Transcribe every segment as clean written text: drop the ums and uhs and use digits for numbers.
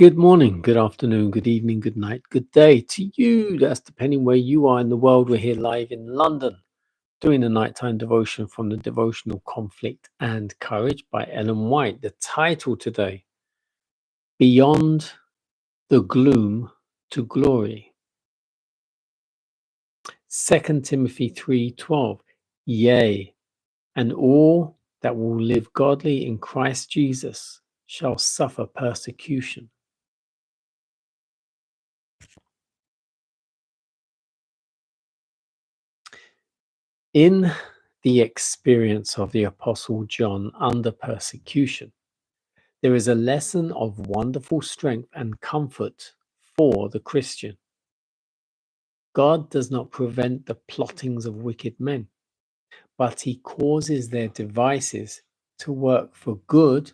Good morning, good afternoon, good evening, good night, good day to you. That's depending where you are in the world. We're here live in London doing a nighttime devotion from the devotional Conflict and Courage by Ellen White. The title today, Beyond the Gloom to Glory. 2 Timothy 3:12. Yea, and all that will live godly in Christ Jesus shall suffer persecution. In the experience of the Apostle John under persecution, there is a lesson of wonderful strength and comfort for the Christian. God does not prevent the plottings of wicked men, but he causes their devices to work for good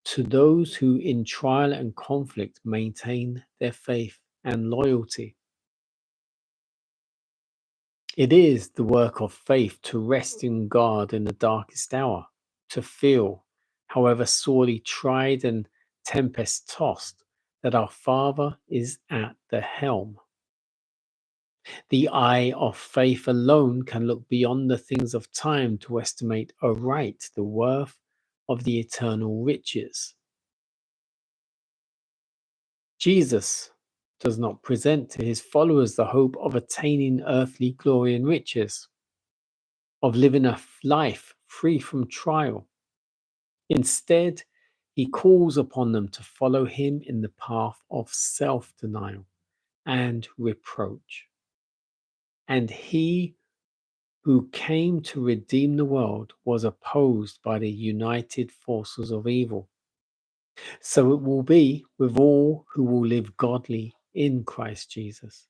to those who in trial and conflict maintain their faith and loyalty. It is the work of faith to rest in God in the darkest hour, to feel, however sorely tried and tempest-tossed, that our Father is at the helm. The eye of faith alone can look beyond the things of time to estimate aright the worth of the eternal riches. Jesus does not present to his followers the hope of attaining earthly glory and riches, of living a life free from trial. Instead, he calls upon them to follow him in the path of self-denial and reproach. And he who came to redeem the world was opposed by the united forces of evil. So it will be with all who will live godly in Christ Jesus.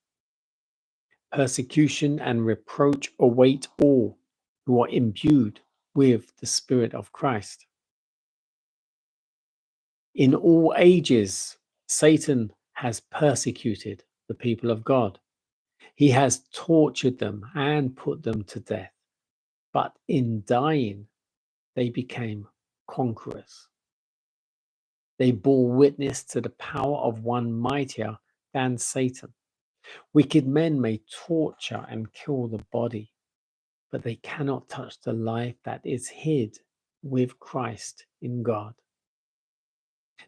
Persecution and reproach await all who are imbued with the Spirit of Christ. In all ages, Satan has persecuted the people of God. He has tortured them and put them to death. But in dying, they became conquerors. They bore witness to the power of one mightier than Satan. Wicked men may torture and kill the body, but they cannot touch the life that is hid with Christ in God.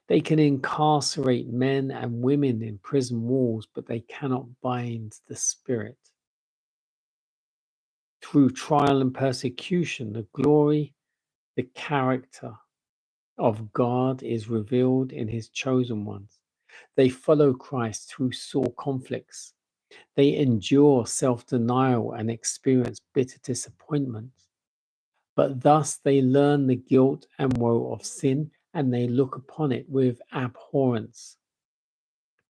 They can incarcerate men and women in prison walls, but they cannot bind the spirit. Through trial and persecution, the glory, the character of God is revealed in his chosen ones. They follow Christ through sore conflicts. They endure self-denial and experience bitter disappointment. But thus they learn the guilt and woe of sin, and they look upon it with abhorrence.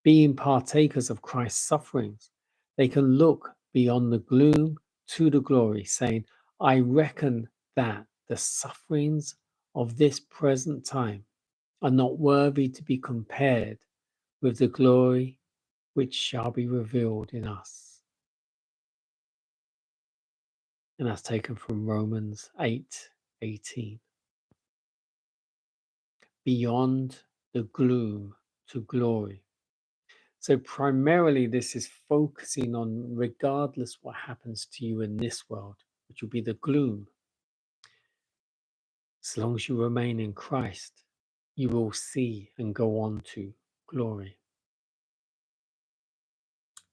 Being partakers of Christ's sufferings, they can look beyond the gloom to the glory, saying, I reckon that the sufferings of this present time are not worthy to be compared with the glory which shall be revealed in us. And that's taken from Romans 8:18. Beyond the gloom to glory. So primarily this is focusing on regardless what happens to you in this world, which will be the gloom. As long as you remain in Christ, you will see and go on to glory.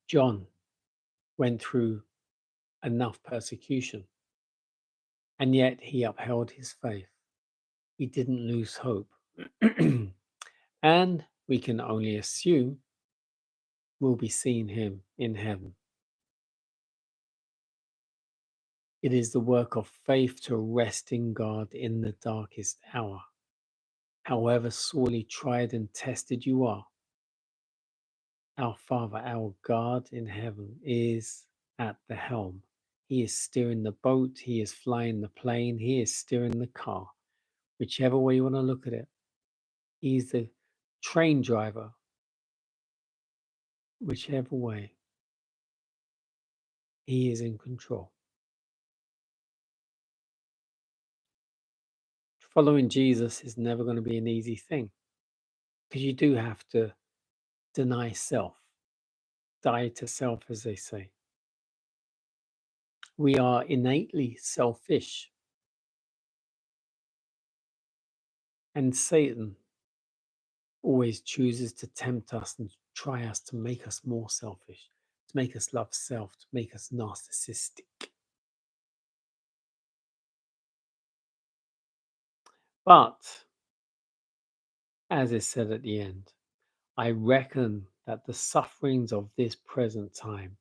John went through enough persecution, and yet he upheld his faith. He didn't lose hope. And we can only assume we'll be seeing him in heaven. It is the work of faith to rest in God in the darkest hour. However sorely tried and tested you are, our Father, our God in heaven, is at the helm. He is steering the boat, he is flying the plane, he is steering the car. Whichever way you want to look at it, he's the train driver. Whichever way, he is in control. Following Jesus is never going to be an easy thing. Because you do have to deny self, die to self, as they say. We are innately selfish, and Satan always chooses to tempt us and try us to make us more selfish, to make us love self, to make us narcissistic. But, as is said at the end, I reckon that the sufferings of this present time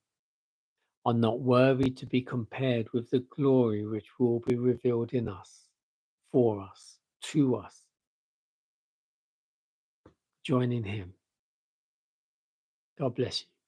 are not worthy to be compared with the glory which will be revealed in us, for us, to us. Join in Him. God bless you.